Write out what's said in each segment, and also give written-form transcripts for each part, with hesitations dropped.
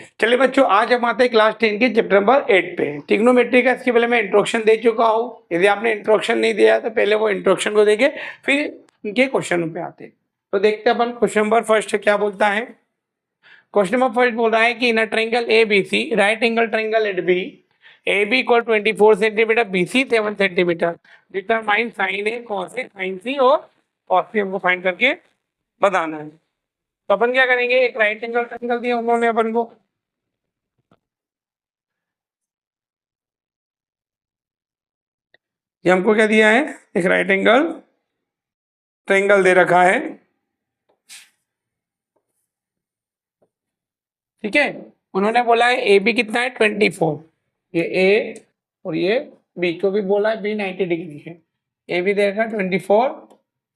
चलिए बच्चों, आज हम आते हैं क्लास 10 के चैप्टर नंबर 8 पे। ट्रिग्नोमेट्री का इसके पहले मैं इंट्रोडक्शन दे चुका हूँ। यदि आपने इंट्रोडक्शन नहीं दिया तो पहले वो इंट्रोडक्शन को देखे फिर इनके क्वेश्चनों पे आते हैं। तो देखते हैं अपन क्वेश्चन नंबर फर्स्ट क्या बोलता है। क्वेश्चन नंबर फर्स्ट बोल रहा है कि in a triangle ABC, right angle triangle at B, AB equal 24 centimetre, BC 7 centimetre, determine sine A cos A sine C और कॉस सी हमको फाइंड करके बताना है। तो अपन क्या करेंगे, एक राइट एंगल ट्रायंगल दिया उन्होंने अपन को, ये हमको क्या दिया है, एक राइट एंगल ट्रायंगल दे रखा है। ठीक है, उन्होंने बोला है ए बी कितना है 24, ये ए और ये बी को भी बोला है बी 90 डिग्री है। ए बी दे रखा है 24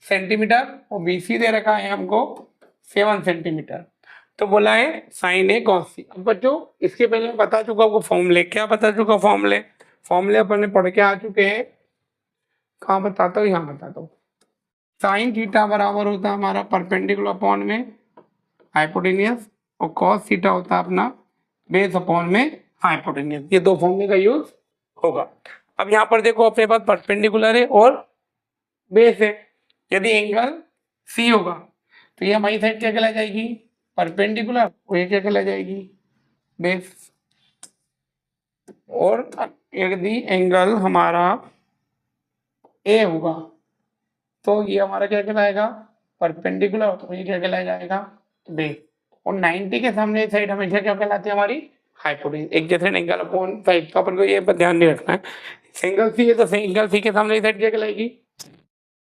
सेंटीमीटर और बी सी दे रखा है हमको 7 सेंटीमीटर। तो बोला है साइन ए कॉस सी। अब बच्चों इसके पहले मैं बता चुका आपको फॉर्मूले, क्या बता चुका फॉर्मूले, फॉर्मूले अपन ने पढ़ के आ चुके हैं। कहाँ बताता हूँ, यहाँ बताता हूँ। साइन थीटा बराबर होता है हमारा परपेंडिकुलर अपॉन में हाइपोटेनियस, और कॉस थीटा होता है अपना बेस अपॉन में हाइपोटेनियस। ये दो फॉर्मूले का यूज होगा। अब यहाँ पर देखो अपने पास परपेंडिकुलर है और बेस है। यदि एंगल सी होगा तो ये हमारी साइड क्या कहला जाएगी, परपेंडिकुलर, और ये क्या कहला जाएगी, बेस। और यदि एंगल हमारा ए होगा तो ये हमारा क्या कहलाएगा, परपेंडिकुलर, तो ये क्या कहलाया जाएगा, बेस। और 90 के सामने साइड हमेशा क्या कहलाती है, हमारी हाइपोटेन्यूज। एक जैसे एंगल अपॉन साइड का अपन को ये ध्यान नहीं रखना है। एंगल सी है तो एंगल सी के सामने साइड क्या कहलाएगी,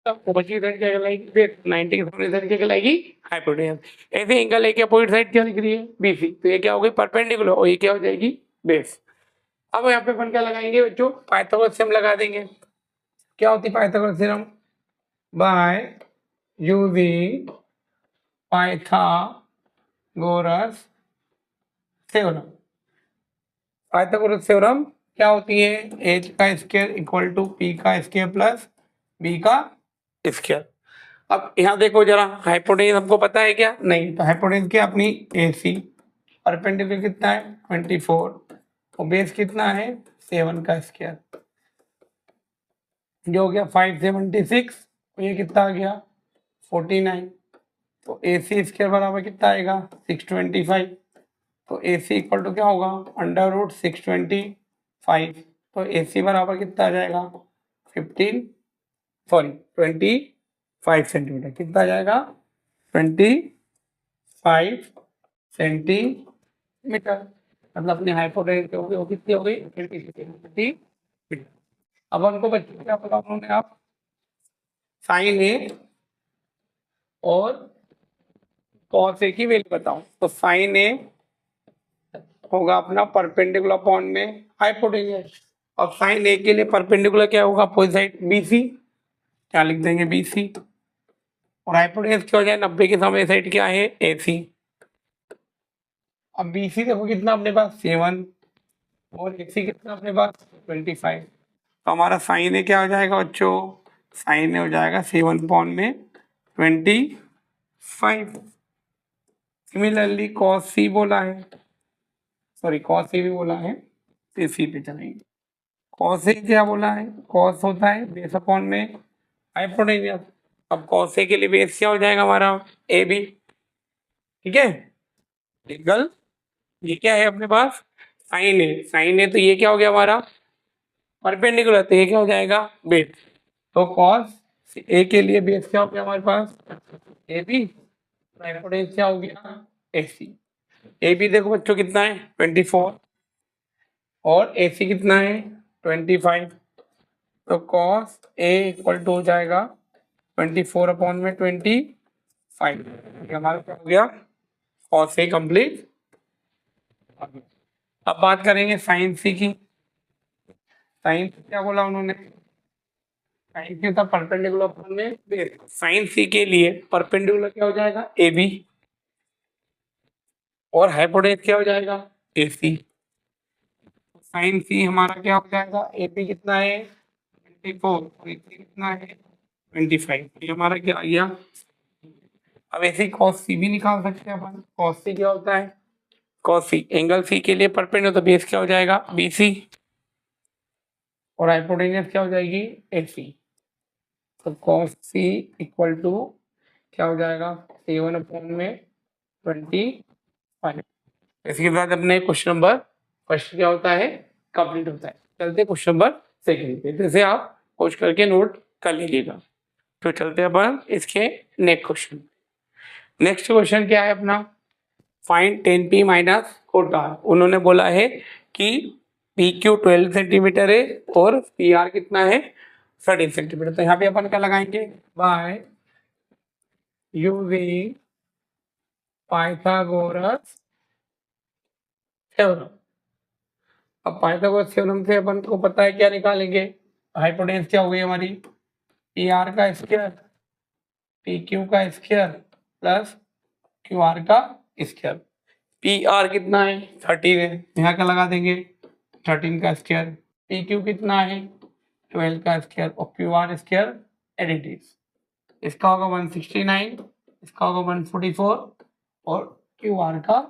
बची साइड क्या कहलाएगी, बेस। 90 के सामने साइड क्या कहलाएगी, हाइपोटेन्यूज। ऐसे एंगल ए के अपोजिट साइड क्या दिख रही है, बीसी, तो ये क्या हो गई, परपेंडिकुलर, और ये क्या हो जाएगी, बेस। अब यहाँ पे अपन क्या लगाएंगे बच्चों, पाइथागोरस थ्योरम लगा देंगे। क्या होती है Pythagoras theorem, by using Pythagoras theorem. Pythagoras theorem क्या होती है, h का स्क्वायर इक्वल टू p का स्क्वायर प्लस b का स्क्वायर। अब यहाँ देखो जरा, हाइपोटेन्यूज हमको पता है क्या, नहीं, तो हाइपोटेन्यूज क्या अपनी AC, परपेंडिकुलर कितना है 24 और बेस कितना है 7 का स्क्वायर, जो हो गया 576, ये कितना आ गया 49। तो AC स्क्वायर बराबर कितना आएगा 625। तो AC इक्वल टू क्या होगा, अंडर रूट 625। तो AC बराबर कितना आ जाएगा 25 सेंटीमीटर। कितना आ जाएगा 25 सेंटीमीटर। मतलब अपनी हाइपोटेन्यूज हो गई, वो कितनी हो गई 20 सेंटीमीटर। अब हमको बच्चों क्या बोला उन्होंने, आप साइन ए और कॉस ए की वैल्यू बताओ। तो साइन ए होगा अपना परपेंडिकुलर अपॉन में हाइपोटेन्यूज, और साइन ए के लिए परपेंडिकुलर क्या होगा, अपोजिट साइड बीसी, क्या लिख देंगे बीसी, और हाइपोटेन्यूज क्या हो जाए 90 के सामने साइड क्या है एसी। अब बीसी देखो कितना अपने पास 7 और एसी कितना अपने पास 25। तो हमारा साइन ए क्या हो जाएगा बच्चों, साइन ए हो जाएगा 7 अपॉन में 25। सिमिलरली कॉस सी बोला है, सॉरी कॉस सी भी बोला है, तो सी पे चलेंगे। कॉस ए क्या बोला है, कॉस होता है बेस अपॉन में हाइपोटेन्यूज। अब कॉस ए के लिए बेस क्या हो जाएगा हमारा ए बी। ठीक है, एंगल ये क्या है अपने पास साइन ए, साइन ए तो ये क्या हो गया हमारा परपेंडिकुलर, तो ये क्या हो जाएगा बेस। तो कॉस ए के लिए बेस क्या हो गया हमारे पास ए बी, हाइपोटेन्यूज क्या हो गया ए सी। ए बी देखो बच्चों कितना है 24 और ए सी कितना है 25। तो कॉस ए इक्वल टू हो जाएगा 24 अपॉन में 25। हमारा क्या हो गया कॉस ए कंप्लीट। अब बात करेंगे साइन सी की। साइन क्या बोला उन्होंने, साइन सी था परपेंडिकुलर अपॉन में बेस। साइन सी के लिए परपेंडिकुलर क्या हो जाएगा ए बी, और हाइपोटेन्यूज क्या हो जाएगा ए सी। साइन सी हमारा क्या हो जाएगा, ए बी कितना है 24 और ए सी कितना है 25। ये हमारा क्या आ गया। अब ऐसे ही कॉस सी भी निकाल सकते हैं अपन। कॉस सी क्या होता है कॉस सी, एंगल सी के लिए परपेंडिकुलर तो बेस क्या हो जाएगा BC और हाइपोटेन्यूस क्या हो जाएगी AC। तो कॉस सी इक्वल टू क्या हो जाएगा A1 अपॉन में 25। इसके बाद अपने क्वेश्चन नंबर फर्स्ट क्या होता है कंप्लीट होता है। चलते क्वेश्चन नंबर सेकंड पे, जैसे आप खोज करके नोट कर लीजिएगा। तो चलते हैं अपन इसके नेक्स्ट क्वेश्चन। नेक्स्ट क्वेश्चन क्या है अपना, फाइंड 10p माइनस कोटा। उन्होंने बोला है कि PQ 12 सेंटीमीटर है और PR कितना है 13 सेंटीमीटर। तो यहाँ पे अपन क्या लगाएंगे, बाय यूजिंग पाइथागोरस थ्योरम। अब पाइथागोरस थ्योरम से अपन को पता है क्या निकालेंगे, हाइपोटेन्यूस क्या हो गई हमारी PR का स्क्वायर PQ का स्क्वायर प्लस QR का स्क्वायर। PR कितना है 13 है, यहाँ का लगा देंगे 13 का स्क्वायर। PQ कितना है 12 का स्क्वायर और QR स्क्वायर 86। इसका होगा 169, इसका होगा 144 और QR का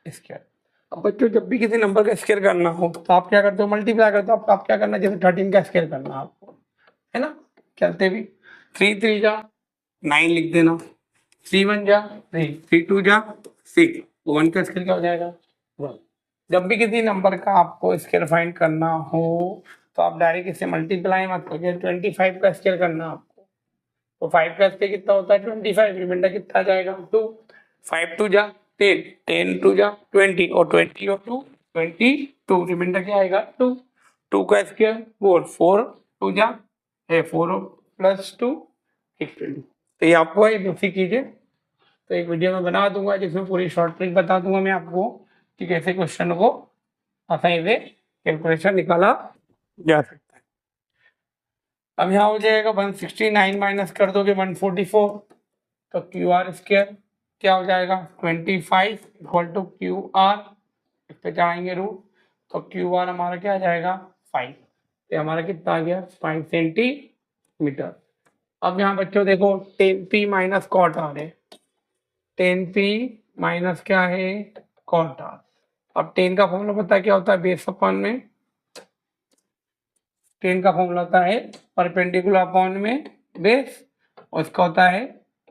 स्क्वायर। अब बच्चों जब भी किसी नंबर का स्क्वायर करना हो तो आप क्या करते हो मल्टीप्लाई करते हो। आप क्या करना, जैसे 13 का स्क्वायर करना आपको है ना, चलते भी 3 3 जा 9 लिख देना, 3 1 जा 3, 3 2 जा 6, 1 का स्क्वायर क्या हो जाएगा 1। जब भी किसी नंबर का आपको स्क्वायर फाइंड करना हो तो आप डायरेक्ट इसे मल्टीप्लाई मत करिए। 25 का स्क्वायर करना आपको, तो 5 का स्क्वायर कितना होता है 25, रिमाइंडर कितना आ जाएगा 2, 5 2 जा 10, 10 2 जा 20 और 20 और 2 22, रिमाइंडर क्या आएगा 2, 2 का स्क्वायर 4, 4 2 जा 4 प्लस 2 6। तो ये आपको एक दूसरी कीजिए, तो एक वीडियो में बना दूंगा जिसमें पूरी शॉर्ट ट्रिक बता दूंगा मैं आपको कि कैसे क्वेश्चन को आसानी से कैलकुलेशन निकाला जा सकता है। अब यहाँ हो जाएगा 169 माइनस कर दोगे 144, तो QR स्क्वायर क्या हो जाएगा 25 इक्वल टू QR, इस पे जाएंगे रूट, तो QR हमारा क्या आ जाएगा 5, तो हमारा कितना आ गया 5 सेंटीमीटर। अब यहाँ बच्चों देखो 10p माइनस कॉट आर है, 10p माइनस क्या है कॉट आर। अब 10 का फॉर्मूला पता है क्या होता है बेस अपॉन में, 10 का फॉर्मूला होता है परपेंडिकुलर अपॉन में बेस और इसका होता है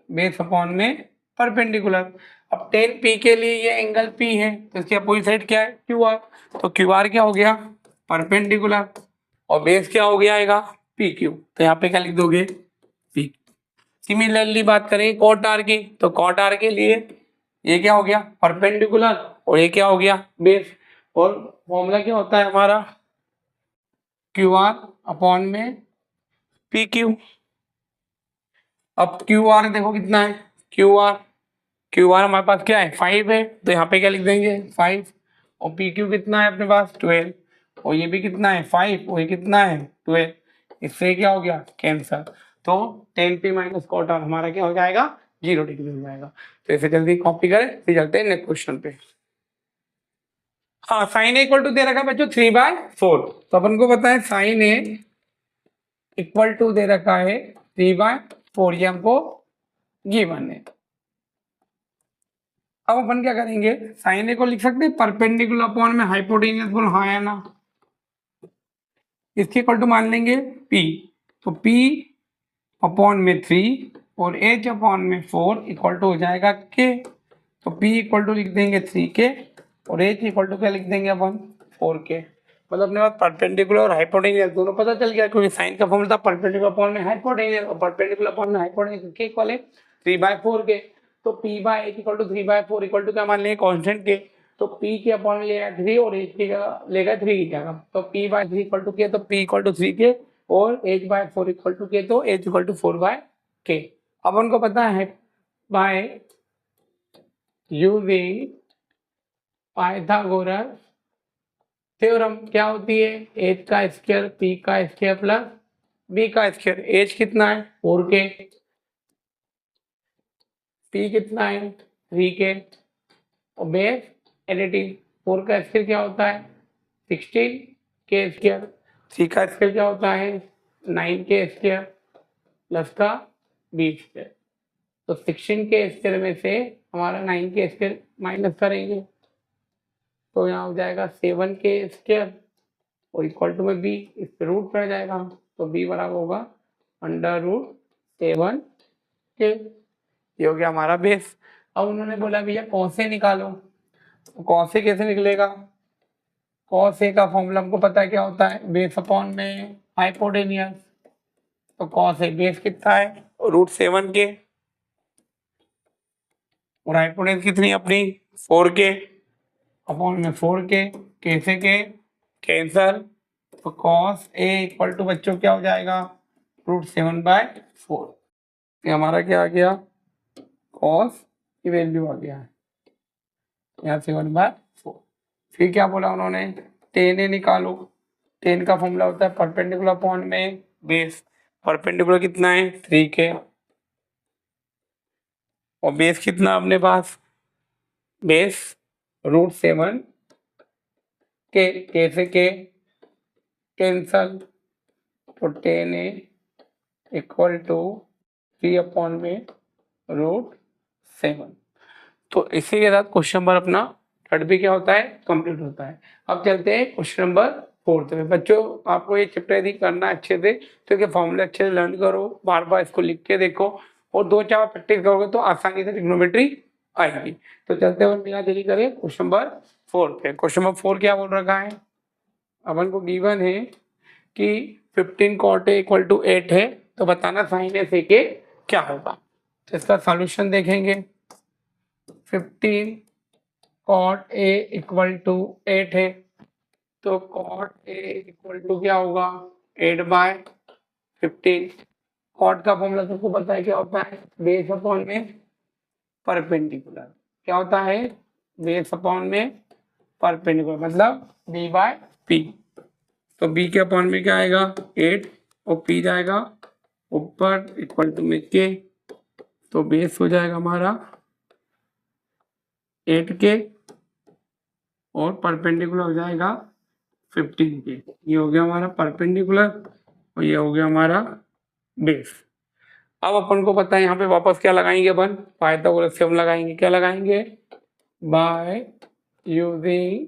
बेस अपॉन में परपेंडिकुलर। अब 10p के लिए ये एंगल P है तो इसकी अपोजिट साइड क्या है QR, तो QR क्या हो गया परपेंडिकुलर और बेस क्या हो गया आएगा PQ, तो यहाँ पे क्या लिख दोगे P। सिमिलरली बात करें कॉट आर की, तो कॉट आर के लिए ये क्या हो गया परपेंडिकुलर और ये क्या हो गया बेस, और फॉर्मूला क्या होता है हमारा QR अपॉन में PQ। अब QR देखो कितना है QR हमारे पास क्या है 5 है, तो यहाँ पे क्या लिख देंगे 5 और PQ कितना है अपने पास 12 और ये भी कितना है 5 और ये कितना है 12, इससे क्या हो गया कैंसर। तो 10p माइनस कॉट आर हमारा क्या हो जाएगा 0 डिग्री हो जाएगा। तो इसे जल्दी कॉपी करें फिर चलते हैं नेक्स्ट क्वेश्चन पे। हाँ साइन ए इक्वल टू दे रखा है बच्चों 3/4, तो अपन को पता है साइन ए इक्वल टू दे रखा है 3/4, ये हमको गिवन है। अब अपन क्या करेंगे साइन ए को लिख सकते हैं परपेंडिकुलर अपॉन में हाइपोटेन्यूस बोलो हाँ या ना, इसके इक्वल टू मान लेंगे P, तो P अपॉन में 3 और H अपॉन में 4 इक्वल टू हो जाएगा K, तो P इक्वल टू लिख देंगे 3K और H इक्वल टू क्या लिख देंगे अपन 4K। मतलब अपने पास परपेंडिकुलर और हाइपोटेन्यूस दोनों पता चल गया, क्योंकि साइन का फॉर्मूला था परपेंडिकुलर अपॉन में हाइपोटेन्यूस और परपेंडिकुलर अपॉन में हाइपोटेन्यूस के इक्वल है 3/4 तो P by H equal to 3/4 equal to क्या मान लेंगे कांस्टेंट के, तो P के अपॉन में लेगा 3 और H की जगह लेगा 3 की जगह, तो P बाय 3 इक्वल टू के, तो P इक्वल टू 3K और H बाय 4 इक्वल टू के, तो H इक्वल टू 4/K। अब उनको पता है बाय यूजिंग पाइथागोरस थ्योरम क्या होती है H का स्क्वायर P का स्क्वायर प्लस B का स्क्वायर। H कितना है 4K, P कितना है 3K और बेस एडिटिव 4 का स्क्वायर क्या होता है 16K स्क्वायर, 3 का स्क्वायर क्या होता है 9K स्क्वायर प्लस का B स्क्वायर, तो 16K स्क्वायर में से हमारा 9K स्क्वायर माइनस करेंगे तो यहाँ हो जाएगा 7k² और इक्वल टू में b, इस पे रूट पड़ जाएगा तो b बराबर होगा √7k। ये हो गया हमारा बेस। अब उन्होंने बोला भैया कॉस ए निकालो, तो कॉस ए कैसे निकलेगा? कॉस ए का फॉर्मूला हमको पता है क्या होता है, बेस अपॉन में हाइपोटेनियस। तो कॉस ए बेस कितना है √7k और हाइपोटेन्यूज कितनी अपनी 4k अपॉन में 4k, कैसे के कैंसल, तो कॉस ए इक्वल टू बच्चों क्या हो जाएगा √7/4। ये हमारा क्या आ गया, कॉस की वैल्यू आ गया है यहाँ 7/4। फिर क्या बोला उन्होंने, टेन ए निकालो। टेन का फॉर्मूला होता है परपेंडिकुलर अपॉन में बेस। परपेंडिकुलर कितना है 3k और बेस कितना अपने पास, बेस √7 के, कैसे के कैंसल, तो 10a इक्वल टू 3 में √7। तो इसी के साथ क्वेश्चन नंबर अपना थर्ड भी क्या होता है, कंप्लीट होता है। अब चलते हैं क्वेश्चन नंबर फोर्थ में। बच्चों आपको ये चैप्टर यदि करना अच्छे से तो इसके फॉर्मूले अच्छे से लर्न करो, बार बार इसको लिख के देखो और 2-4 प्रैक्टिस करोगे तो आसानी से ट्रिग्नोमेट्री आएगी। तो चलते हैं बिना देरी करें क्वेश्चन नंबर 4 पे। क्वेश्चन नंबर 4 क्या बोल रखा है, अपन को गिवन है कि 15 cot a इक्वल टू 8 है, तो बताना साइन ए से के क्या होगा। तो इसका सॉल्यूशन देखेंगे। 15 cot a इक्वल टू 8 है, तो cot a इक्वल टू क्या होगा 8/15। कॉट का फॉर्मूला सबको पता है क्या होता है, बेस अपॉन में परपेंडिकुलर। क्या होता है, बेस अपॉन में परपेंडिकुलर मतलब b/p। तो b के अपॉन में क्या आएगा 8 और p जाएगा ऊपर इक्वल टू में k, तो बेस हो जाएगा हमारा 8k और परपेंडिकुलर हो जाएगा 15k। ये हो गया हमारा परपेंडिकुलर और ये हो गया हमारा बेस। अब अपन को पता है यहाँ पे वापस क्या लगाएंगे, अपन पाइथागोरस थ्योरम लगाएंगे। क्या लगाएंगे, बाय यूजिंग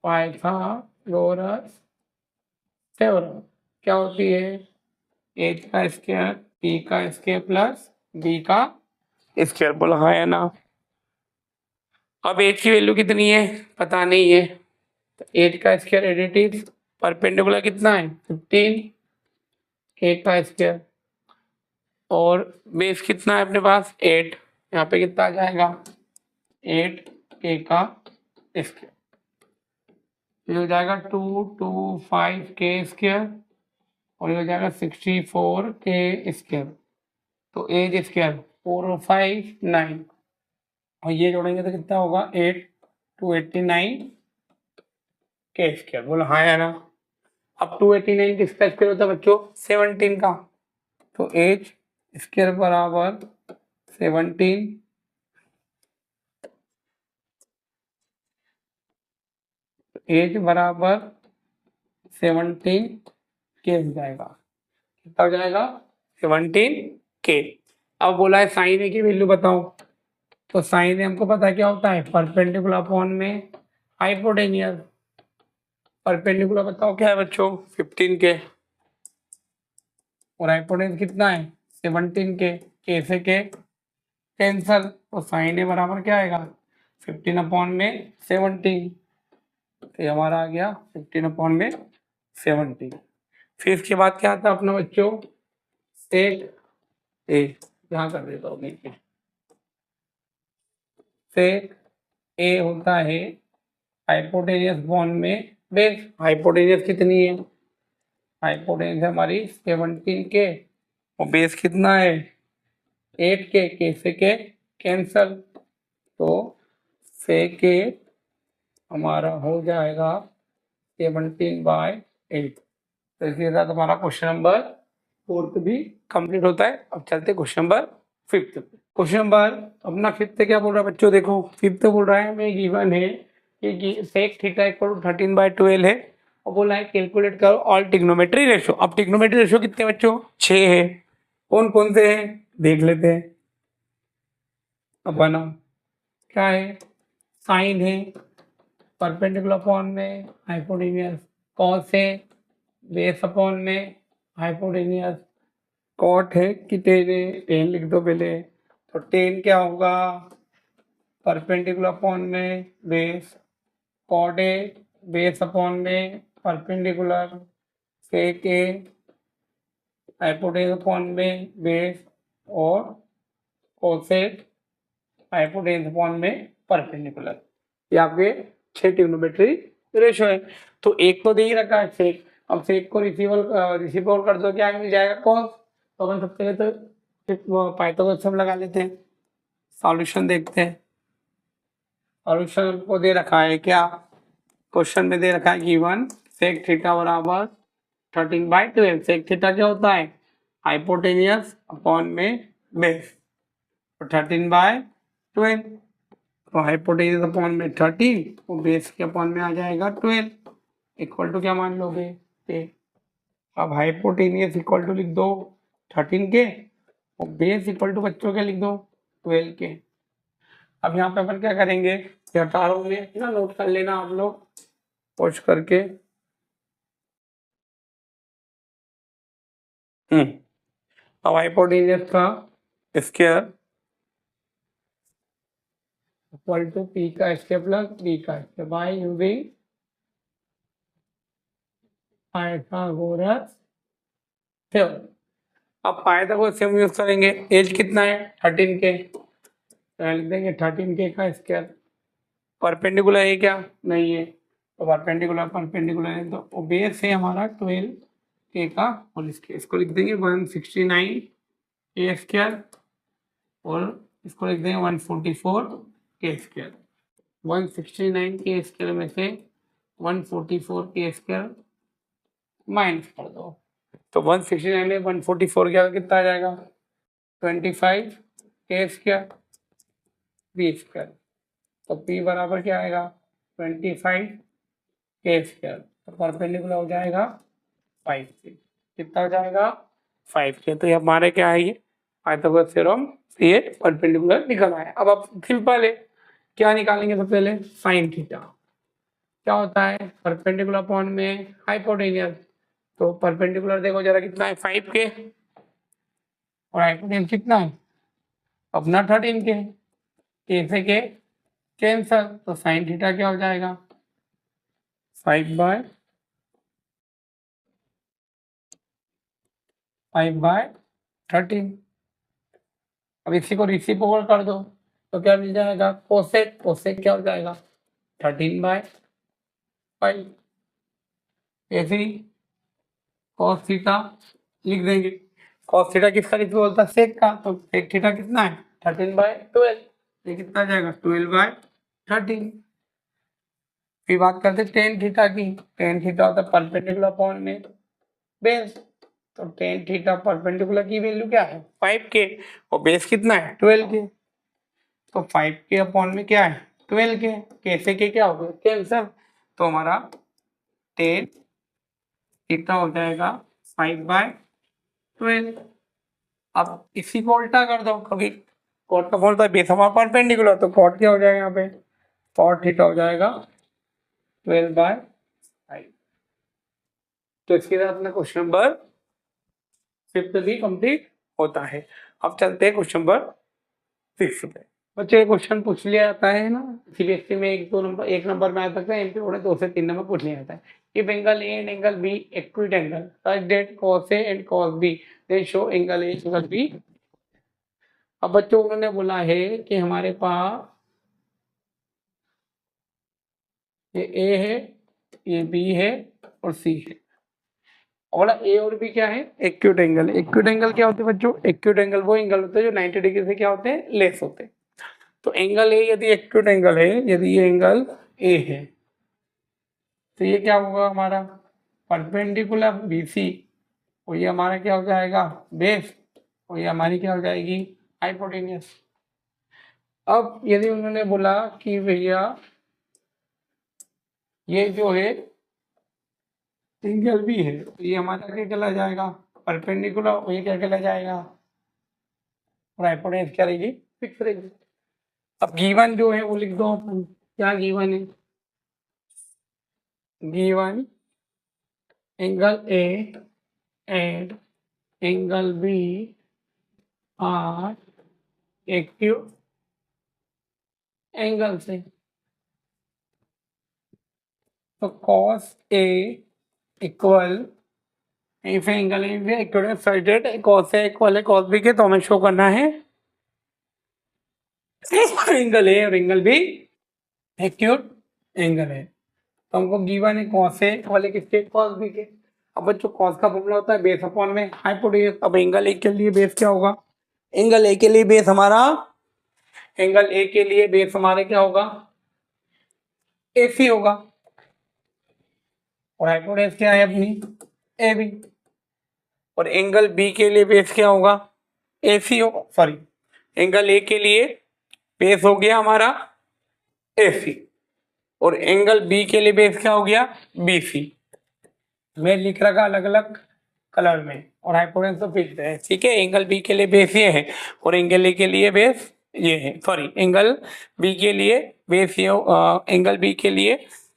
पाइथागोरस थ्योरम। क्या होती है, एच का स्क्वायर पी का स्क्वायर प्लस बी का स्क्वायर। बोला हाँ है ना। अब एच की वैल्यू कितनी है पता नहीं है, तो एच का स्क्वायर एडिटिव परपेंडिकुलर कितना है 15 के का स्क्वायर और बेस कितना है अपने पास 8, यहाँ पे कितना आ जाएगा 8 के का स्क्वायर। ये हो जाएगा 225 के स्क्वायर और ये हो जाएगा 64 के स्क्वायर। तो एज स्क्वायर 459 और ये जोड़ेंगे तो कितना होगा 8 289 के स्क्वायर। बोलो हाँ या ना। अब 289 किसका स्क्वायर होता है बच्चों 17 का, तो एज स्क्वायर बराबर 17 एज बराबर 17 के हो जाएगा। कितना हो जाएगा 17 के। अब बोला है साइन ए की वैल्यू बताओ, तो साइन ए हमको पता है क्या होता है परपेंडिकुलर अपॉन में हाइपोटेनियस। परपेंडिकुलर बताओ क्या है बच्चों 15 के और हाइपोटेन्यूज कितना है 17 के से के कैंसल, तो साइन ए बराबर क्या आएगा 15 अपॉन में 17। तो ये हमारा आ गया 15 अपॉन में 17। फिर इसके बाद क्या आता है अपना बच्चों सेक ए, यहाँ कर देता हूँ नीचे। सेक ए होता है हाइपोटेनियस बॉन्ड में बेस। हाइपोटेनियस कितनी है, हाइपोटेनियस हमारी 17 के और बेस कितना है 8 के से के कैंसल, तो सेक ए हमारा हो जाएगा 17/8। तो इसके साथ हमारा क्वेश्चन नंबर 4 भी कंप्लीट होता है। अब चलते क्वेश्चन नंबर 5। क्वेश्चन नंबर अपना 5 क्या बोल रहा है बच्चों, देखो 5 बोल रहा है हमें गिवन है कि सेक थीटा इक्वल टू 13/12 है और बोला है कैलकुलेट करो ऑल ट्रिग्नोमेट्री रेशो। अब ट्रिग्नोमेट्री रेशो कितने बच्चों 6 है। कौन कौन से हैं देख लेते हैं। अब बनाओ क्या है, साइन है परपेंडिकुलर अपॉन में हाइपोटेनियस, कॉस है बेस अपॉन में हाइपोटेनियस, कॉट है कि टेन है, टेन लिख दो पहले, तो टेन क्या होगा परपेंडिकुलर अपॉन में बेस, कॉट है बेस अपॉन में परपेंडिकुलर, सेक है हाइपोटेनस अपॉन में बेस, और कोसेक हाइपोटेनस अपॉन में परपेंडिकुलर। ये आपके 6 ट्रिग्नोमेट्री रेशो है। तो एक तो दे ही रखा है सेक, अब सेक को रिसीवल कर दो, क्या मिल जाएगा कॉस। तो अपन सबसे पहले तो पाइथागोरस सब लगा लेते हैं, सॉल्यूशन देखते हैं। सॉल्यूशन को दे रखा है क्या, क्वेश्चन में दे रखा है गिवन सेक थीटा बराबर 13/12। सेक थीटा क्या होता है हाइपोटेनियस अपॉन में बेस, तो 13/12, तो हाइपोटेनियस अपॉन में 13 और बेस के अपॉन में आ जाएगा 12, इक्वल टू क्या मान लोगे 10। अब हाइपोटेनियस इक्वल टू लिख दो 13 के, और बेस इक्वल टू बच्चों के लिख दो 12 के। अब यहाँ पे अपन क्या करेंगे, ये हटा रहा हूँ मैं ना, नोट कर लेना आप लोग पॉज करके। अब हाइपोटेनियस का स्क्वायर इक्वल टू पी का स्क्वायर प्लस बी का square by using Pythagoras theorem. अब पाइथागोरस थ्योरम यूज करेंगे, एज कितना है 13 के, तो लिख देंगे 13 के का स्क्वायर, परपेंडिकुलर है क्या नहीं है, तो परपेंडिकुलर परपेंडिकुलर है, तो बेस है हमारा 12 के का होल स्क्वायर, इसको लिख देंगे 169 के स्क्वायर, और इसको लिख देंगे 144 के स्क्वायर। 169 के स्क्वायर में से 144 के स्क्वायर माइनस कर दो, तो 169 में 144 क्या कितना आ जाएगा 25 के स्क्वायर बी स्क्वायर, तो पी बराबर क्या आएगा 25 के स्क्वायर, तो परपेंडिकुलर हो जाएगा 5 के, कितना हो जाएगा 5 के। तो ये हमारे क्या है, ये पाइथागोरस थ्योरम से ये परपेंडिकुलर निकल आया। अब आप सिंपल है, क्या निकालेंगे सबसे पहले साइन थीटा, क्या होता है परपेंडिकुलर अपॉन में हाइपोटेनियस, तो परपेंडिकुलर देखो जरा कितना है 5 के, और हाइपोटेनियस कितना है अपना 13 के, कैसे के कैंसर, तो साइन थीटा क्या हो जाएगा 5/13। अब इसी को रिसिप्रोकल कर दो, तो क्या मिल जाएगा कोसेक, कोसेक क्या हो जाएगा 13/5। ऐसे ही कॉस थीटा लिख देंगे, कॉस थीटा किसका रिसिप्रोकल बोलता है सेक का, तो सेक थीटा कितना है 13/12, ये कितना आ जाएगा 12/13। फिर बात करते हैं टेन थीटा की, टेन थीटा होता है परपेंडिकुलर अपॉन में बेस, तो टेन थीटा परपेंडिकुलर की वैल्यू क्या है 5 के, और बेस कितना है 12 के, तो 5 के अपॉन में क्या है 12 के, कैसे के क्या हो गया कैंसर, तो हमारा टेन थीटा हो जाएगा 5/12। अब इसी को उल्टा कर दो, क्योंकि कॉट का बोलता है बेस हमारा परपेंडिकुलर, तो कॉट क्या हो जाएगा यहाँ पे कॉट थीटा हो जाएगा 12/5। तो इसके साथ अपना क्वेश्चन नंबर 5 भी कंप्लीट होता है। अब चलते हैं क्वेश्चन नंबर 6 पे। बच्चे क्वेश्चन पूछ लिया जाता है ना सीबीएसई में, एक नंबर में आ सकता है, एमपी बोर्ड 2 से 3 नंबर पूछ लिया जाता है। If angle A and angle B acute angle such that cos A and cos B then show angle A angle B. अब बच्चों उन्होंने बोला है कि हमारे पास ये ए है, ये बी है और सी है, और ए और बी क्या है एक्यूट एंगल। एक्यूट एंगल क्या होते हैं बच्चों, एक्यूट एंगल वो एंगल होते हैं जो 90 डिग्री से क्या होते हैं लेस होते हैं। तो एंगल ए यदि एक्यूट एंगल है, यदि ये एंगल ए है, तो ये क्या होगा हमारा परपेंडिकुलर बीसी, और ये हमारा क्या हो जाएगा बेस, और ये हमारी क्या हो जाएगी हाइपोटेनियस। अब यदि उन्होंने बोला कि भैया ये जो है एंगल भी है, तो ये हमारा क्या चला जाएगा परपेंडिकुलर, और ये क्या चला जाएगा और हाइपोटेनियस क्या रहेगी फिक्स रहेगी। अब गिवन जो है वो लिख दो अपन, क्या गिवन है given angle A and angle B are acute angle से। तो cos A equal if angle A भी acute sided cos A equal है कॉस बी के, तो हमें शो करना है एंगल ए और एंगल बी एक्यूट एंगल है। तो हमको गिवन है कॉस ए वाले किसके, कॉस बी के। अब बच्चों कॉस का फॉर्मूला होता है बेस अपॉन में हाइपोटेन्यूज। अब एंगल ए के लिए बेस क्या होगा, एंगल ए के लिए बेस हमारा, एंगल ए के लिए बेस हमारे क्या होगा, एसी होगा। और हाइपोटेन्यूज क्या है अपनी, ए बी। और एंगल बी के लिए बेस क्या होगा, एसी होगा। सॉरी, एंगल ए के लिए बेस हो गया हमारा एसी और एंगल बी के लिए बेस क्या हो गया, बीसी। मैं लिख रखा अलग अलग कलर में और हाइपोटेन्यूज तो फिक्स है, ठीक है। एंगल बी के लिए बेस ये है और एंगल ए के लिए बेस ये है। सॉरी, एंगल बी के लिए बेस ये, एंगल बी के लिए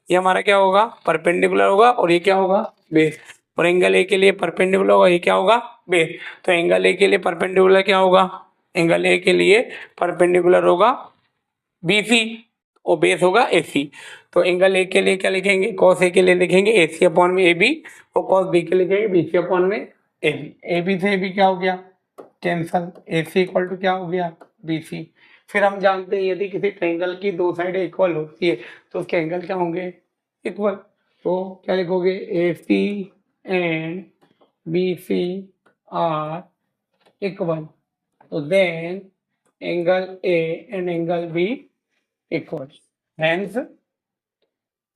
ये हमारा क्या होगा, परपेंडिकुलर होगा और ये क्या होगा, बेस। और एंगल ए के लिए परपेंडिकुलर होगा, ये क्या होगा, बेस। तो एंगल ए के लिए परपेंडिकुलर क्या होगा, एंगल ए के लिए परपेंडिकुलर होगा बीसी और बेस होगा एसी। तो एंगल ए के लिए क्या लिखेंगे, कॉस ए के लिए लिखेंगे एसी अपॉन में ए बी और कॉस बी के लिए लिखेंगे बीसी अपॉन में ए बी। ए बी से ए बी क्या हो गया, cancel. A C equal to क्या हो गया, बी सी। फिर हम जानते हैं यदि किसी ट्रायंगल की दो साइड इक्वल होती है तो उसके एंगल क्या होंगे, इक्वल। तो क्या लिखोगे, A C and B C are equal, तो then angle A and angle B equal, hence.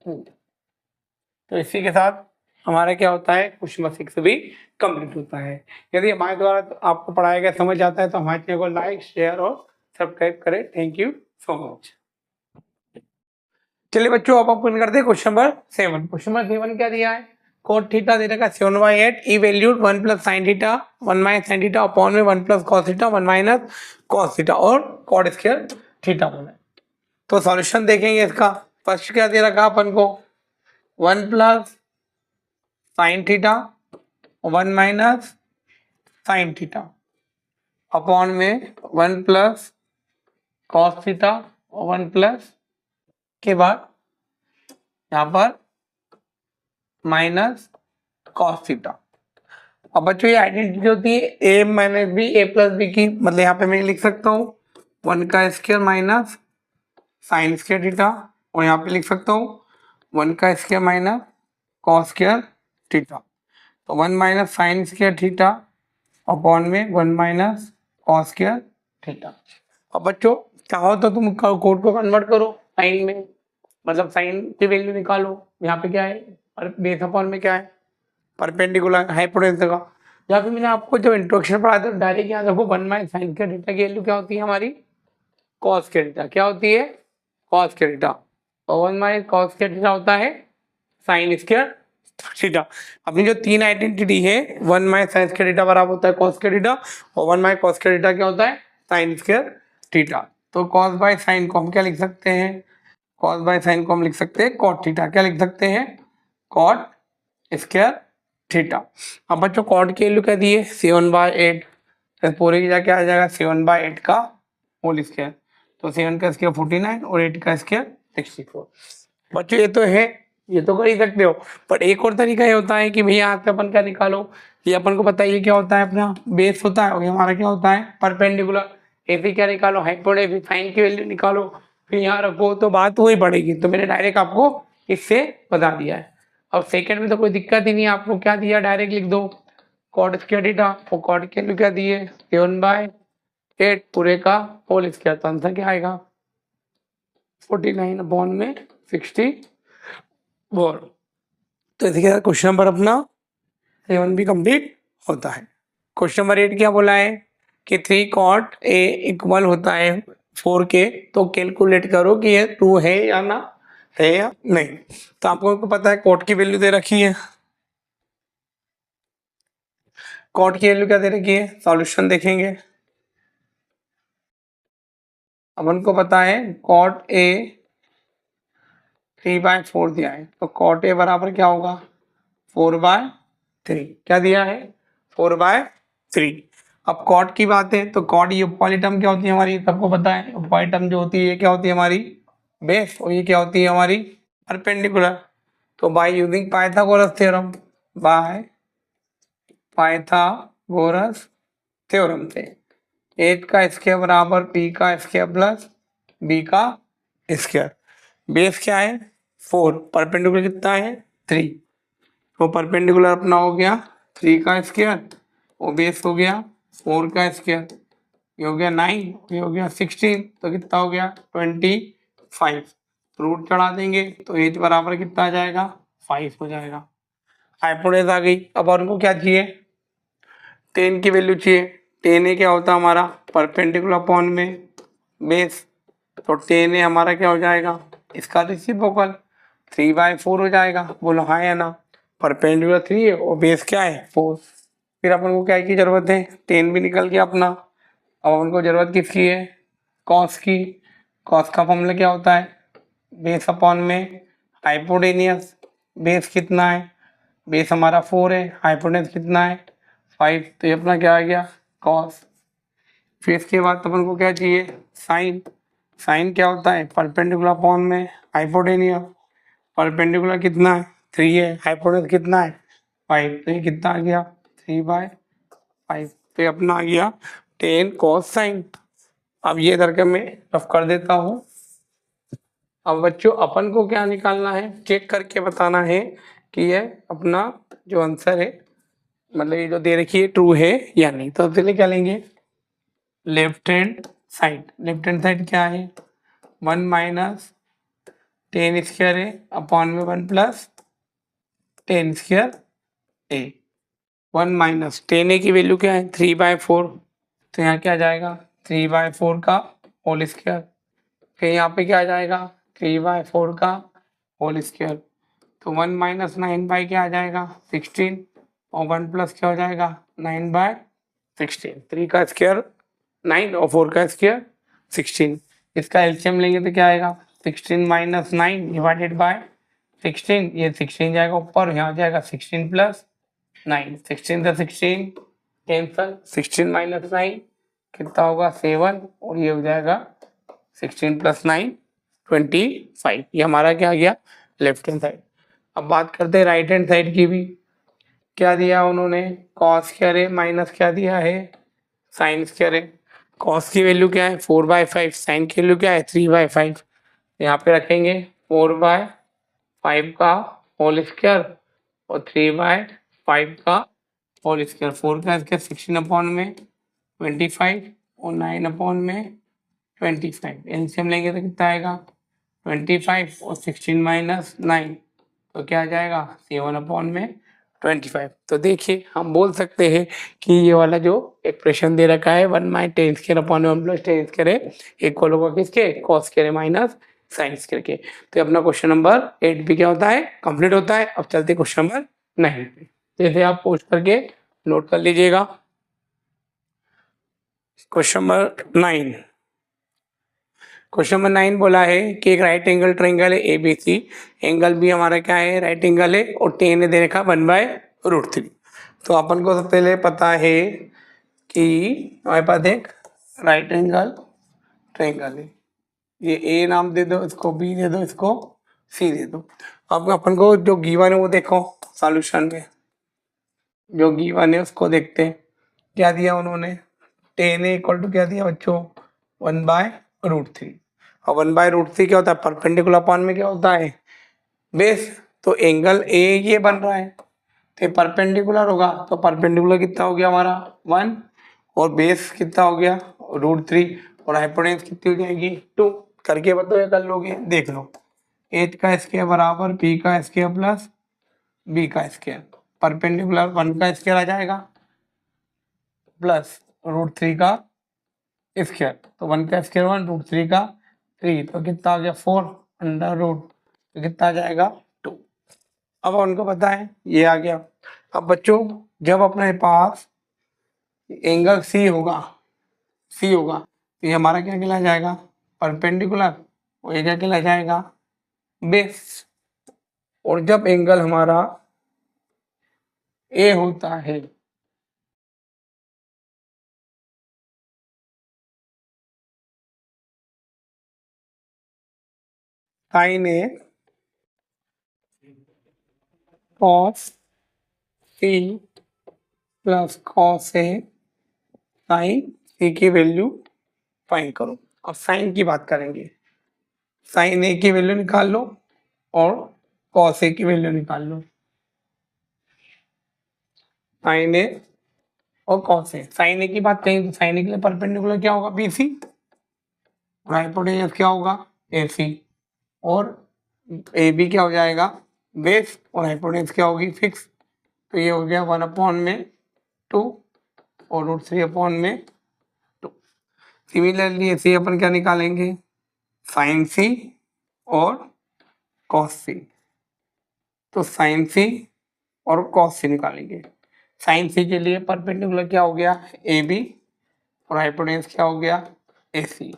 तो इसी के साथ हमारा क्या होता है, क्वेश्चन नंबर 6 भी कंप्लीट होता है। यदि हमारे द्वारा आपको पढ़ाया गया समझ आता है तो हमारे चैनल को लाइक शेयर और सब्सक्राइब करें। Thank you so much. चलिए बच्चों, अब अपन करते हैं क्वेश्चन नंबर 7। क्वेश्चन नंबर 7 क्या दिया है, कोट थीटा दे रखा 7/8 evaluate 1 plus sine theta 1 minus sine theta upon में 1 plus cos theta 1 minus cos theta और कॉट स्क्वायर थीटा बोला है। तो सॉल्यूशन देखेंगे इसका। फर्स्ट क्या दे रखा अपन को, 1 plus sine theta 1 minus sine theta upon में 1 प्लस कॉस थीटा और 1 प्लस के बाद यहाँ पर माइनस कॉस थीटा। अब बच्चों ये आइडेंटिटी होती है ए माइनस बी ए प्लस बी की, मतलब यहाँ पे मैं लिख सकता हूँ 1 का square minus sine square theta और यहाँ पे लिख सकता हूँ 1 का square minus cos square theta. तो 1 minus sine square theta upon में 1 माइनस कॉस स्क्वायर थीटा। अब बच्चों चाहो तो तुम कोड को कन्वर्ट करो साइन में, मतलब साइन की वैल्यू निकालो। यहाँ पे क्या है, और बेस अपॉन में क्या है, परपेंडिकुलर हाइपोटेन्यूज का। या फिर मैंने आपको जब इंट्रोडक्शन पढ़ाया था डायरेक्ट यहाँ देखो 1 माइनस साइन स्क्वायर थीटा की वैल्यू क्या होती है हमारी, कॉस स्क्वायर थीटा। क्या होती है, कॉस स्क्वायर थीटा। और 1 माइनस कॉस स्क्वायर थीटा होता है साइन स्क्वायर थीटा। अपनी जो तीन आइडेंटिटी है 1 माइनस साइन स्क्वायर थीटा बराबर होता है कॉस स्क्वायर थीटा और 1 माइनस कॉस स्क्वायर थीटा क्या होता है, साइन स्क्वायर थीटा। तो कॉस बाय साइन को हम क्या लिख सकते हैं, कॉस बाय साइन को हम लिख सकते हैं कॉट थीटा। क्या लिख सकते हैं, कॉट स्क्वायर थीटा। अब बच्चों कॉट की वैल्यू क्या दी है 7/8, तो पूरे की क्या आ जाएगा 7/8 का होल स्क्वायर। तो 7 का स्क्वायर 49 और 8 का स्क्वायर 64। बच्चों ये तो है, ये तो कर ही सकते हो, पर एक और तरीका ये होता है कि भैया यहाँ से अपन क्या निकालो, ये अपन को पता है ये क्या होता है, अपना बेस होता है और ये हमारा क्या होता है परपेंडिकुलर। ऐसे क्या निकालो, हाइपोटेन्यूज साइन की वैल्यू निकालो, फिर यहाँ रखो तो बात वही पड़ेगी। तो मैंने डायरेक्ट आपको इससे बता दिया है। अब सेकंड में तो कोई दिक्कत ही नहीं है, आपको क्या दिया डायरेक्ट लिख दो कॉट स्क्वायर थीटा और कॉट की वैल्यू क्या दी है 7/8 पूरे का होल स्क्वायर। तो आंसर क्या आएगा 49 अपॉन में 64। तो इसी के साथ क्वेश्चन नंबर अपना 7 भी कंप्लीट होता है। क्वेश्चन नंबर 8 क्या बोला है कि 3 कॉट ए इक्वल होता है 4 के, तो कैलकुलेट करो कि ये 2 है या ना है या नहीं। तो आपको पता है कॉट की वैल्यू दे रखी है, कॉट की वैल्यू क्या दे रखी है, सॉल्यूशन देखेंगे। अपन को पता है कॉट ए 3/4 दिया है, तो कॉट ए बराबर क्या होगा 4/3। क्या दिया है 4/3। अब कॉट की बात है तो कॉट ये ऊपर टर्म क्या होती है हमारी, सबको पता है ऊपर टर्म जो होती है ये क्या होती है हमारी बेस, और ये क्या होती है हमारी परपेंडिकुलर। तो bye using Pythagoras theorem, by Pythagoras theorem से 8 का स्क्वायर बराबर पी का स्क्वायर प्लस बी का स्क्वायर। बेस क्या है 4, परपेंडिकुलर कितना है 3, तो परपेंडिकुलर अपना हो गया 3 का स्क्वायर और बेस हो गया 4 का स्क्वायर, ये हो गया 9, ये हो गया 16, तो कितना हो गया 25। रूट चढ़ा देंगे तो एच बराबर कितना आ जाएगा 5 हो जाएगा। हाइपोटेनस आ गई। अब और उनको क्या चाहिए 10 की वैल्यू चाहिए। 10 ए क्या होता है हमारा परपेंडिकुलर अपॉन में बेस, तो 10 ए हमारा क्या हो जाएगा इसका रेसिप्रोकल 3/4 हो जाएगा। बोलो हाँ या ना, परपेंडिकुलर 3 है और बेस क्या है 4। फिर अपन को क्या की जरूरत है 10 भी निकल गया अपना। अब अपन को जरूरत किसकी है कॉस की। कॉस का फॉर्मूला क्या होता है बेस अपॉन में हाइपोटेनियस। बेस कितना है बेस हमारा 4 है, हाइपोटेनस कितना है 5, तो ये अपना क्या आ गया कॉस। फिर इसके बाद अपन को क्या चाहिए साइन। साइन क्या होता है परपेंडिकुलर अपॉन में हाइपोटेनियस। परपेंडिकुलर कितना है 3 है, हाइपोटेनस कितना है 5, तो ये कितना आ गया 3/5, तो ये अपना आ गया 10 cos साइन। अब ये इधर का मैं रफ कर देता हूँ। अब बच्चों अपन को क्या निकालना है चेक करके बताना है कि ये अपना जो आंसर है मतलब ये जो दे रखी है ट्रू है या नहीं। तो सबसे पहले क्या लेंगे left hand side. Left hand side क्या है 1 माइनस 10 स्क्वायर है अपॉन में 1 प्लस 10 स्क्वायर ए। 1 माइनस 10 ए की वैल्यू क्या है 3/4, तो यहाँ क्या आ जाएगा 3/4 का होल स्क्वायर। फिर यहाँ पे क्या आ जाएगा 3/4 का होल स्क्वायर, तो 1 माइनस 9 बाई क्या आ जाएगा 16 और 1 प्लस क्या हो जाएगा 9/16। 3 का स्क्वायर 9 और 4 का स्क्वायर 16। इसका एलसीएम लेंगे तो क्या आएगा 16 माइनस 9 डिवाइडेड बाय 16, ये 16 जाएगा ऊपर, यहाँ जाएगा 16 प्लस 9, 16 से 16 कैंसल, 16 माइनस 9 कितना होगा 7 और ये हो जाएगा 16 प्लस 9 25। ये हमारा क्या आ गया लेफ्ट हैंड साइड। अब बात करते हैं राइट हैंड साइड की भी। क्या दिया उन्होंने कॉस स्क्वायर है माइनस क्या दिया है साइन स्क्वायर है। कॉस की वैल्यू क्या है 4/5, साइन की वैल्यू क्या है 3/5। यहाँ पे रखेंगे 4/5 का होल स्क्वायर और 3/5 का होल स्क्वायर। 4 का स्क्वायर 16 अपॉन में 25 और 9 अपॉन में 25। एलसीएम लेंगे तो कितना आएगा 25 और 16 माइनस 9, तो क्या आ जाएगा 7 अपॉन में 25। तो देखिए हम बोल सकते हैं कि ये वाला जो एक्सप्रेशन दे रखा है 1/10 स्क्वायर अपॉन में 1 प्लस 10 स्क्वायर है इक्वल होगा किसके cos square minus sine square के। तो अपना क्वेश्चन नंबर 8 भी क्या होता है कंप्लीट होता है। अब चलते क्वेश्चन नंबर 9 पे, जैसे आप पोस्ट करके नोट कर लीजिएगा। क्वेश्चन नंबर 9, क्वेश्चन नंबर 9 बोला है कि एक राइट एंगल ट्रायंगल है ABC, एंगल भी हमारा क्या है राइट एंगल है और टेन है दे रखा 1/√3। तो अपन को सबसे पहले पता है कि हमारे पास एक राइट एंगल ट्रायंगल है, ये A नाम दे दो, इसको B दे दो, इसको C दे दो। अब अपन को जो गिवन है वो देखो सॉल्यूशन में, जो गिवन है उसको देखते हैं। क्या दिया उन्होंने 10 इक्वल टू क्या दिया बच्चों 1/√3। और 1/√3 क्या होता है परपेंडिकुलर अपॉन में क्या होता है बेस। तो एंगल ए ये बन रहा है तो परपेंडिकुलर होगा, तो परपेंडिकुलर कितना हो गया हमारा 1 और बेस कितना हो गया √3 और हाइपोटेनस कितनी हो जाएगी 2। करके बताओ या कर लोगे देख लो। 8 का स्क्वायर बराबर पी का स्क्वायर प्लस बी का स्क्वायर, परपेंडिकुलर 1 का स्क्वायर आ जाएगा प्लस √3 का स्क्वायर, तो 1 का स्क्वायर 1 √3 का 3, तो कितना आ गया 4 अंडर रूट, तो कितना आ जाएगा 2। अब उनको पता है ये आ गया। अब बच्चों जब अपने पास एंगल सी होगा तो ये हमारा क्या कहला जाएगा परपेंडिकुलर, और ये क्या कहला जाएगा बेस, और जब एंगल हमारा ए होता है sign A cos C plus cos A sine सी की वैल्यू फाइंड करो। अब साइन की बात करेंगे, साइन ए की वैल्यू निकाल लो और कॉस ए की वैल्यू निकाल लो। साइन ए और कॉस ए, साइन ए की बात करें तो साइन ए के लिए परपेंडिकुलर क्या होगा, बीसी, हाइपोटेन्यूज क्या होगा, एसी, और ए बी क्या हो जाएगा, बेस, और हाइपोटेन्यूज क्या होगी, फिक्स। तो ये हो गया 1/2 और √3/2। सिमिलरली ऐसे अपन क्या निकालेंगे, साइन सी और कॉस सी। तो साइन सी और कॉस सी निकालेंगे। साइन सी के लिए परपेंडिकुलर क्या हो गया, ए बी, और हाइपोटेन्यूज क्या हो गया, ए सी।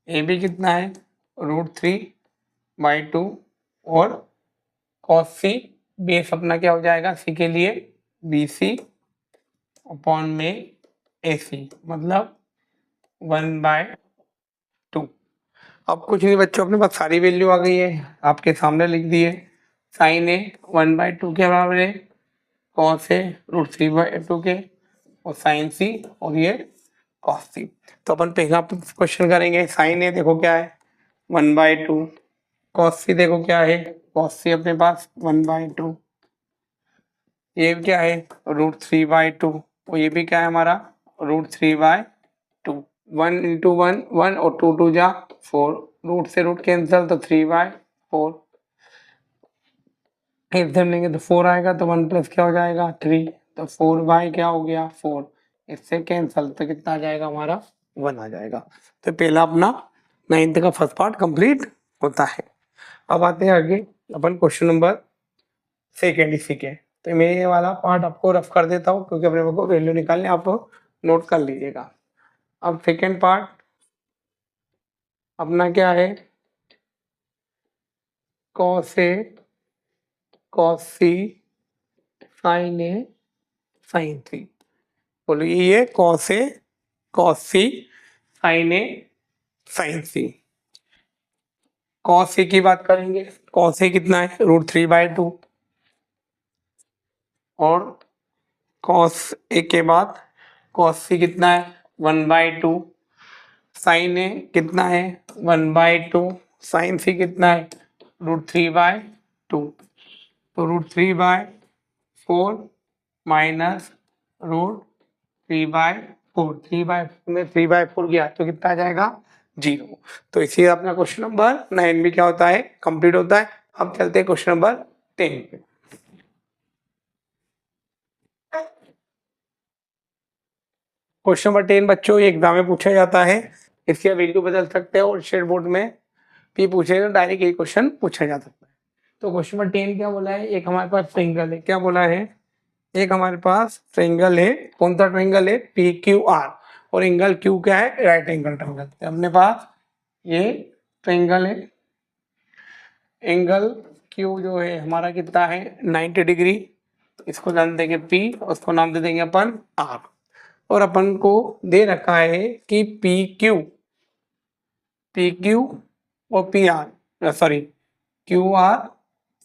ए बी कितना है, √3/2, और कॉस सी बेस अपना क्या हो जाएगा, सी के लिए बी सी अपॉन में ए सी, मतलब 1/2। अब कुछ नहीं बच्चों, अपने पास सारी वैल्यू आ गई है, आपके सामने लिख दिए। साइन ए 1/2 के बराबर है, कॉस ए √3/2 के, और साइन सी और ये कॉस सी। तो अपन पहला क्वेश्चन करेंगे। साइन ए देखो क्या है, 1/2, कॉस सी देखो क्या है, कॉस सी अपने पास 1/2, ये क्या है √3/2, और ये भी क्या है हमारा √3/2। 1 × 1 1 और 2 2 जा 4, रूट से रूट कैंसिल तो 3/4, इधर लेंगे तो 4 आएगा, तो 1 प्लस क्या हो जाएगा 3, तो 4 क्या हो गया 4, इससे कैंसिल तो कितना आ जाएगा हमारा 1 आ जाएगा। तो पहला अपना 9th का फर्स्ट पार्ट कंप्लीट होता है। अब आते हैं आगे अपन क्वेश्चन नंबर सेकेंड इसी के। तो मैं ये वाला पार्ट आपको रफ कर देता हूँ क्योंकि अपने को वैल्यू निकालने, आप नोट कर लीजिएगा। अब सेकेंड पार्ट अपना क्या है, cos A cos C sign A sine सी। बोलो ये cos A cos C sign A sine C. Cos A की बात करेंगे, कॉस ए कितना है √3/2, और कॉस ए के बाद कॉस सी कितना है 1/2, साइन ए कितना है 1/2, साइन सी कितना है √3/2, तो √3/4 माइनस √3/4, 3/4 में 3/4 गया तो कितना आ जाएगा 0। तो इसी अपना क्वेश्चन नंबर 9 भी क्या होता है, कंप्लीट होता है। अब चलते हैं क्वेश्चन नंबर 10 पे। क्वेश्चन नंबर 10 बच्चों ये एग्जाम में पूछा जाता है, इसकी वैल्यू बदल सकते हैं और स्टेट बोर्ड में भी पूछे तो डायरेक्ट ये क्वेश्चन पूछा जा सकता है। तो क्वेश्चन नंबर 10 क्या बोला है, एक हमारे पास ट्रायंगल है, क्या बोला है, एक हमारे पास ट्रायंगल है, कौन सा ट्रायंगल है PQR, और एंगल Q क्या है, राइट एंगल ट्रायंगल। तो अपने पास ये ट्रायंगल है, एंगल Q जो है हमारा कितना है 90 डिग्री, इसको नाम देंगे P, उसको नाम दे देंगे अपन R, और अपन को दे रखा है कि PQ और PR, सॉरी QR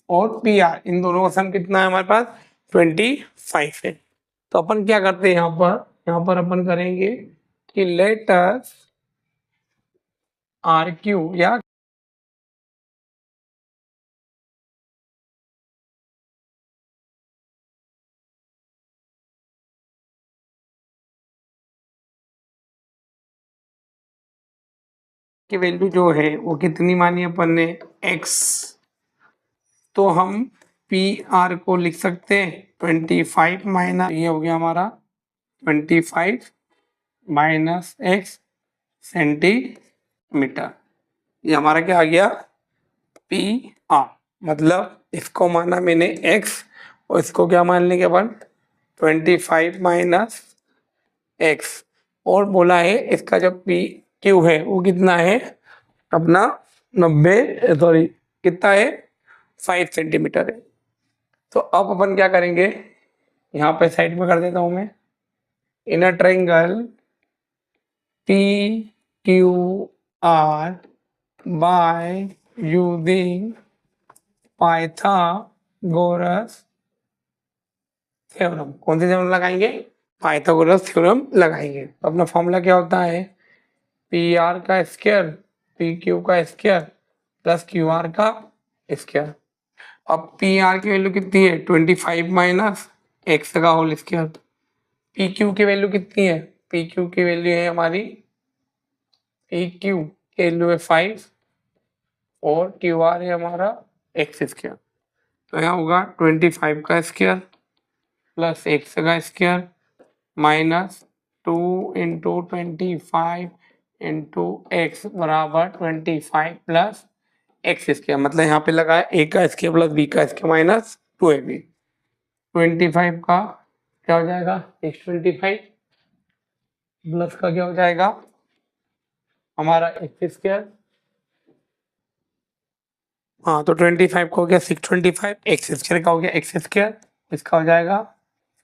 और PR, इन दोनों का सम कितना है हमारे पास 25 है। तो अपन क्या करते हैं यहाँ पर अपन करेंगे कि लेट अस RQ या की वैल्यू जो है वो कितनी मानी अपन ने x, तो हम PR को लिख सकते हैं 25 माइनस, ये हो गया हमारा 25 माइनस x सेंटीमीटर, ये हमारा क्या आ गया PR। मतलब इसको माना मैंने x और इसको क्या मान लेंगे अपन 25 माइनस x, और बोला है इसका जो PQ है वो कितना है अपना 90, सॉरी कितना है 5 सेंटीमीटर है। तो अब अपन क्या करेंगे, यहाँ पे साइड में कर देता हूँ मैं, in a triangle P Q R by using Pythagoras theorem. कौन सी थ्योरम लगाएंगे, पाइथागोरस थ्योरम लगाएंगे। तो अपना फॉर्मूला क्या होता है, पी आर का स्क्वायर पी क्यू का स्क्वायर प्लस क्यू आर का स्क्वायर। अब पी आर की वैल्यू कितनी है, 25 माइनस एक्स का होल स्क्वायर। पी क्यू की वैल्यू कितनी है, पी क्यू की वैल्यू है हमारी, पी क्यू की वैल्यू है 5 और क्यू आर है हमारा एक्स स्क्वायर। तो यहाँ होगा 25 का स्क्वायर प्लस एक्स का square minus 2 into 25 into x बराबर 25 प्लस एक्स स्क्वायर। मतलब यहाँ पे लगा है ए का स्क्वायर प्लस बी का स्क्वायर माइनस 2ab। 25 का क्या हो जाएगा, x25 प्लस का क्या हो जाएगा हमारा एक्स स्क्वायर। हाँ तो 25 का हो गया 625, एक्स स्क्वायर का हो गया एक्स स्क्वायर, इसका हो जाएगा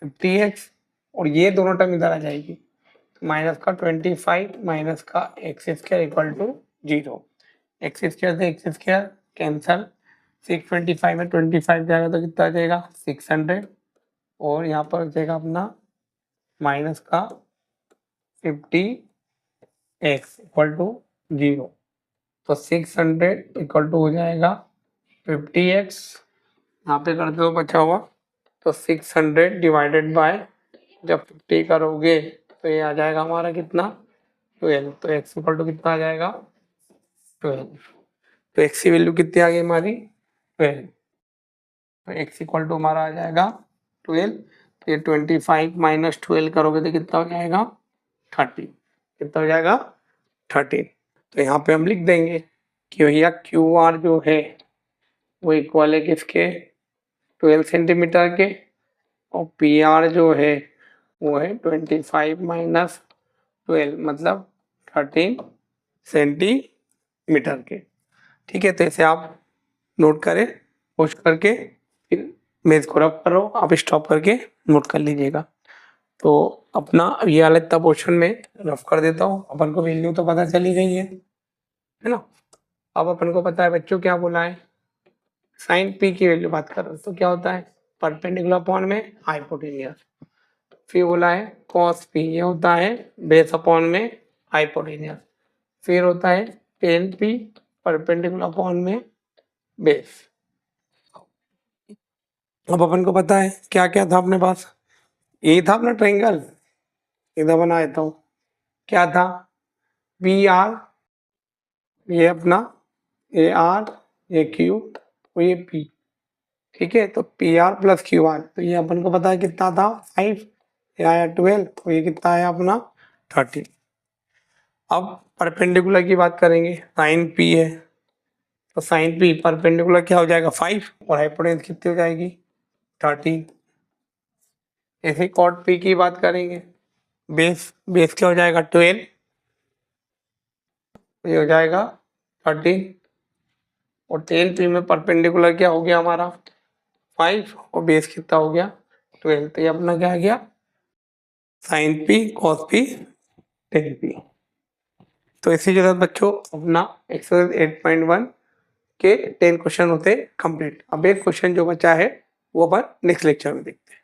50x और ये दोनों टर्म इधर आ जाएगी। तो माइनस का 25 माइनस का x square equal to 0। X square से एक्स स्क्वायर कैंसल, 625 में 25 जाएगा तो कितना आ जाएगा 600 और यहाँ पर जाएगा अपना माइनस का 50x इक्वल टू 0। तो 600 इक्वल टू हो जाएगा 50x, यहाँ पे कर दो बचा हुआ, तो 600 डिवाइडेड बाय, जब 50 करोगे तो ये आ जाएगा हमारा कितना 12। तो x इक्वल टू कितना आ जाएगा 12। तो x की वैल्यू कितनी आ गई हमारी 12। तो x इक्वल टू हमारा आ जाएगा 12। तो ये 25 माइनस 12 करोगे तो कितना हो जाएगा 30। कितना हो जाएगा 30। तो यहाँ पे हम लिख देंगे कि भैया क्यू आर जो है वो इक्वल है किसके 12 सेंटीमीटर के और पी आर जो है वो है 25 माइनस 12 मतलब 13 सेंटीमीटर के। ठीक है, तो ऐसे आप नोट करें, पोस्ट करके फिर मैं इसको रफ कर रहा हूँ, आप स्टॉप करके नोट कर लीजिएगा। तो अपना ये वाला इतना पोर्शन में रफ कर देता हूँ। अपन को वैल्यू तो पता चली गई है ना। अब अपन को पता है बच्चों क्या बोला है, साइन पी की वैल्यू बात कर रहे तो क्या होता है परपेंडिकुलर अपॉन में हाइपोटेन्यूस। फिर बोला है कॉस पी, ये होता है बेस अपॉन में हाइपोटेन्यूस। फिर होता है टेन पी परपेंडिकुलर अपॉन में बेस। अब अपन को पता है क्या क्या था अपने पास, ये था अपना ट्रायंगल, इधर बना देता हूँ, क्या था बी आर, ये अपना ए आर, ये क्यू और ये पी। ठीक है, तो P R plus Q are, तो ये अपन को पता है कितना था 5, ये आया 12 और ये कितना आया अपना 30। अब परपेंडिकुलर की बात करेंगे, साइन पी है तो साइन पी परपेंडिकुलर क्या हो जाएगा 5 और हाइपोटेन्यूस कितनी हो जाएगी 30। ऐसे कॉट पी की बात करेंगे, बेस बेस क्या हो जाएगा 12, ये हो जाएगा 30 और टेन पी में परपेंडिकुलर क्या हो गया हमारा 5 और बेस कितना हो गया 12। तो ये अपना क्या आ गया sine P cos P tan P. तो इसी के साथ बच्चों अपना एक्सरसाइज 8.1 के 10 क्वेश्चन होते कंप्लीट। अब एक क्वेश्चन जो बचा है वो अपन नेक्स्ट लेक्चर में देखते हैं।